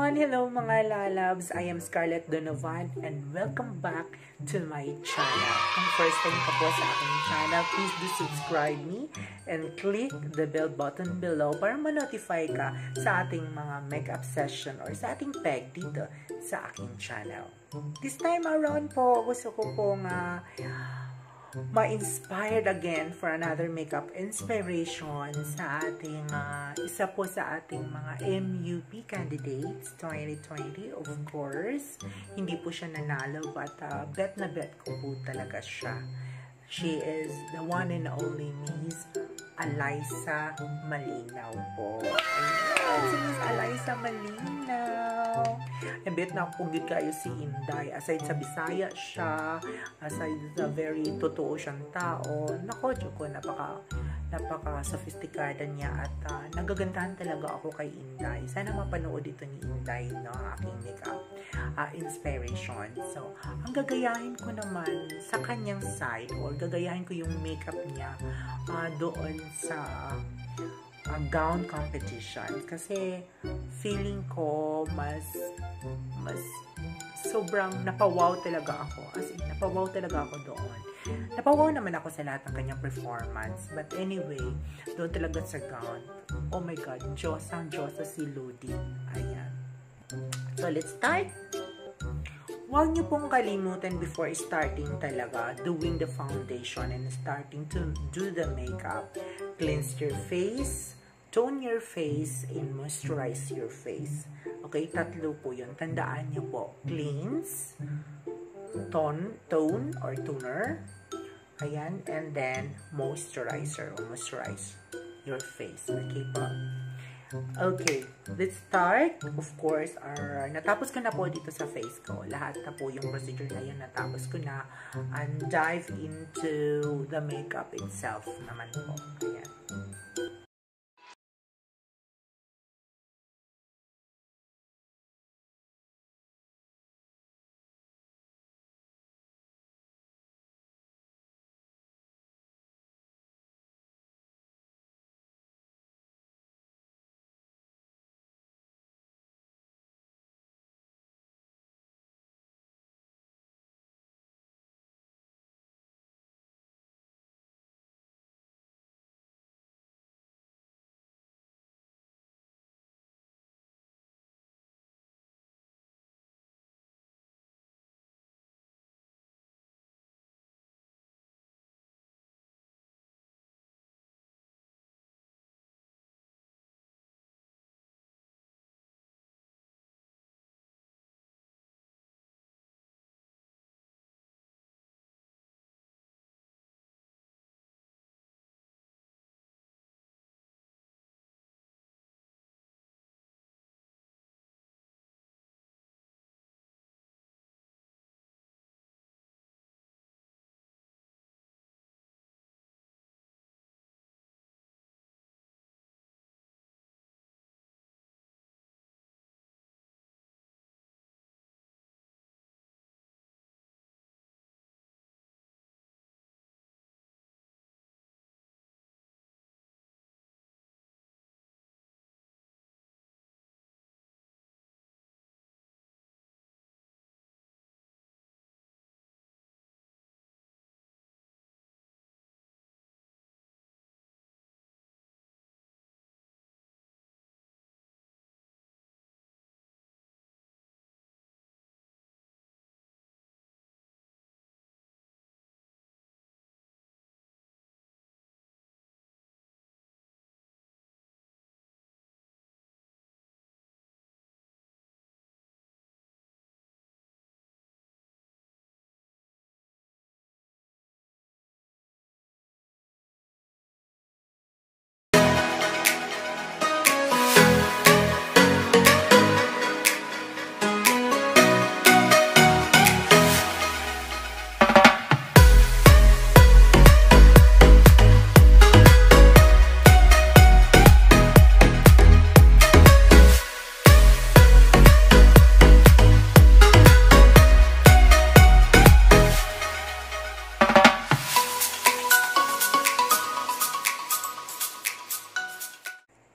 everyone! Hello mga lalabs! I am Scarlett Donovan and welcome back to my channel. Kung first time ka po sa aking channel, please do subscribe me and click the bell button below para ma-notify ka sa ating mga makeup session or sa ating peg dito sa aking channel. This time around po, gusto ko pong ma-inspired again for another makeup inspiration sa ating isa po sa ating mga MUP candidates 2020, of course. Hindi po siya nanalo but bet na bet ko po talaga siya. She is the one and only Miss Alyssa Malinaw po. Ayan, si Miss Alyssa Malinaw. Bet na kung gid kayo si Inday. Aside sa Bisaya siya, aside sa very totoo siyang tao, nako, ko napaka-sophisticada niya at nagagandahan talaga ako kay Inday. Sana mapanood ito ni Inday, no, ang aking makeup inspiration. So, ang gagayahin ko naman sa kanyang side or gagayahin ko yung makeup niya doon sa gown competition kasi feeling ko mas sobrang napawaw talaga ako, as in napawaw talaga ako doon. Napawaw naman ako sa lahat ng kanyang performance, but anyway, doon talaga sa gown, oh my god, Diyosang Diyosa si Ludi. Ayan, so let's start. Huwag niyo pong kalimutan before starting talaga doing the foundation and starting to do the makeup, cleanse your face, tone your face, and moisturize your face. Okay, tatlo po yun. Tandaan niyo po, cleanse, tone or toner, ayan, and then moisturizer or moisturize your face. Okay po? Okay, let's start. Of course, natapos ko na po dito sa face ko. Lahat na po yung procedure na yun, natapos ko na. And dive into the makeup itself naman po. Ayan.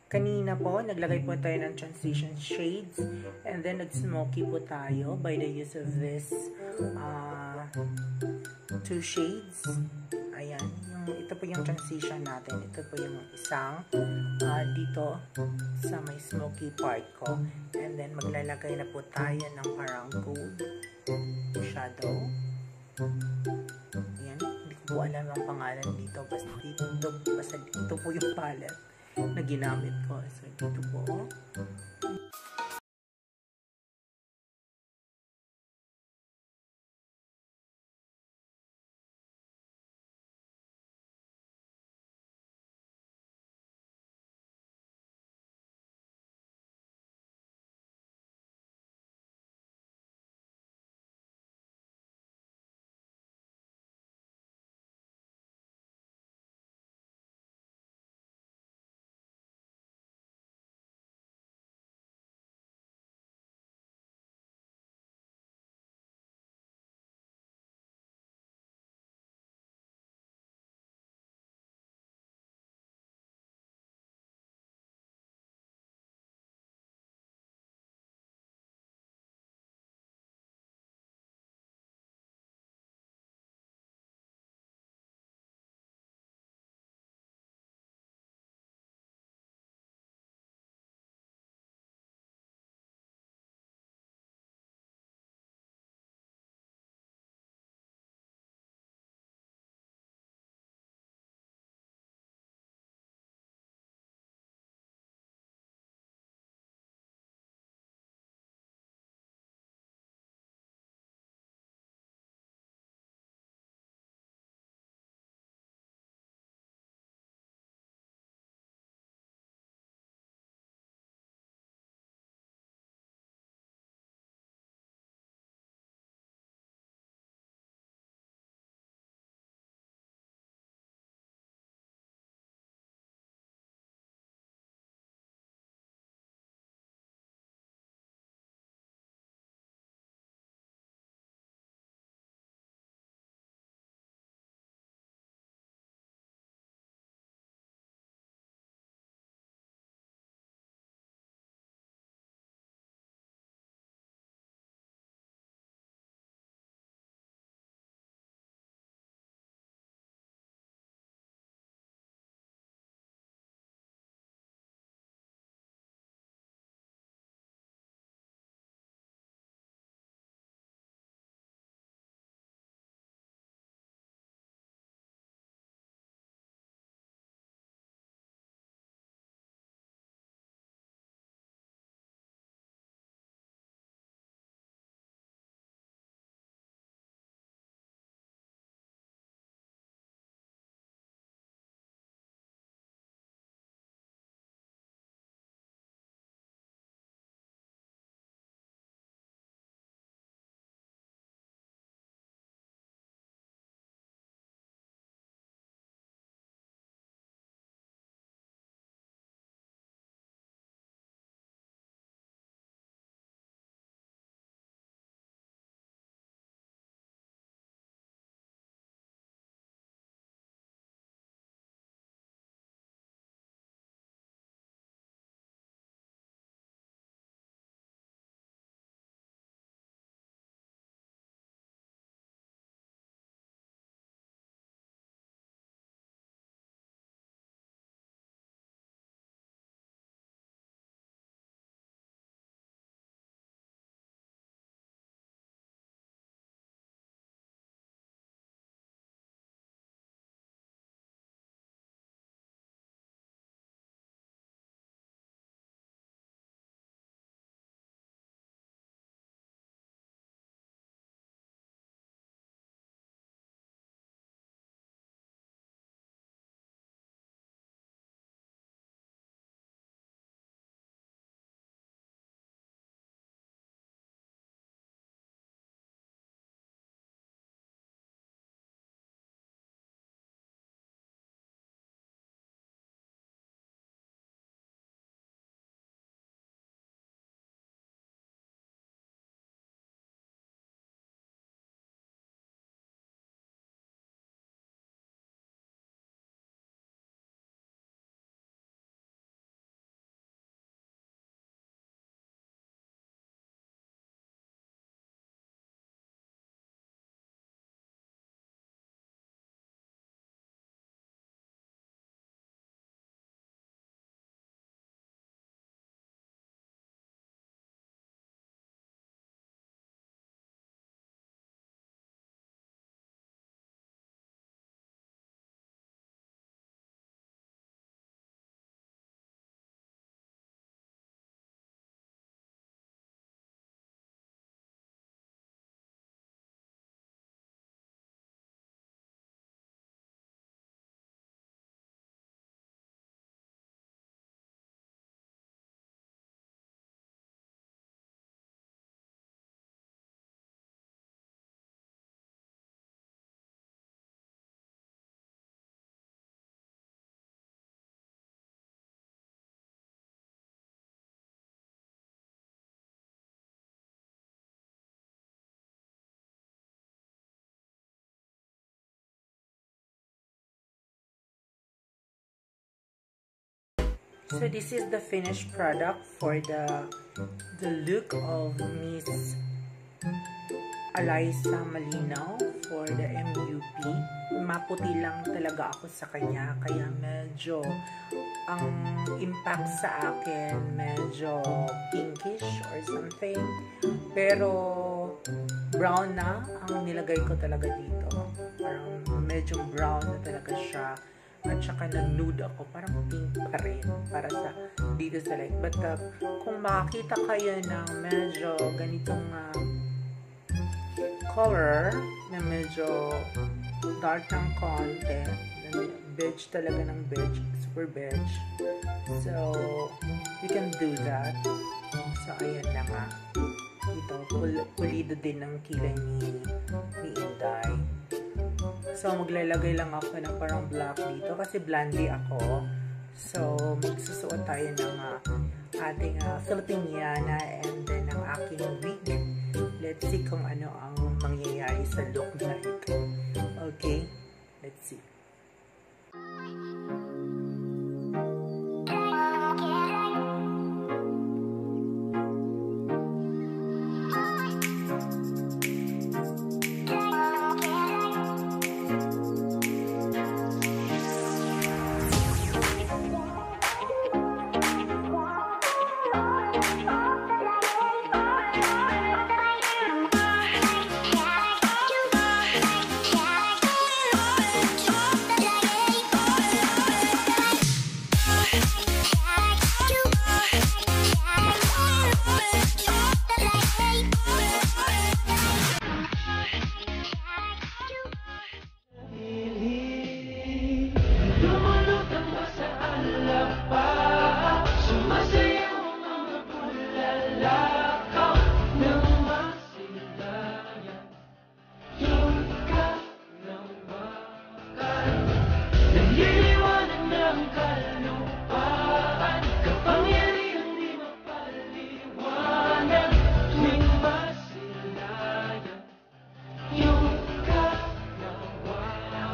Kanina po, naglagay po tayo ng transition shades and then nag-smoky po tayo by the use of this two shades. Ayan, ito po yung transition natin. Ito po yung isang dito sa may smoky part ko. And then maglalagay na po tayo ng parang gold shadow. Ayan, hindi ko po alam ang pangalan dito. Basta dito po yung palette na ginamit ko. So, dito po. So this is the finished product for the look of Miss Eliza Malinaw for the MUP. Maputi lang talaga ako sa kanya, kaya medyo ang impact sa akin medyo pinkish or something. Pero brown na ang nilagay ko talaga dito. Parang medyo brown na talaga siya. At saka nag-nude ako, parang pink pa rin para sa dito sa light. But kung makakita kayo ng medyo ganitong color na medyo dark ng konti, beige talaga ng beige, super beige. So, you can do that. So, ayan na nga. Ito, pulido din ng kilay ni Inday. So, maglalagay lang ako ng parang black dito kasi blondie ako. So, magsusuot tayo ng ating Filipiniana and then ang aking wig. Let's see kung ano ang mangyayari sa look na ito. Okay? Let's see.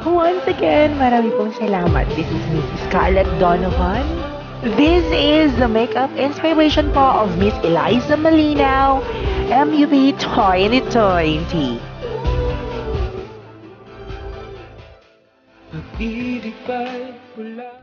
Once again, marami pong salamat. This is Miss Scarlett Donovan. This is the makeup inspiration po of Miss Eliza Malinaw, MUP 2020. Pag-ibig ba'y pula?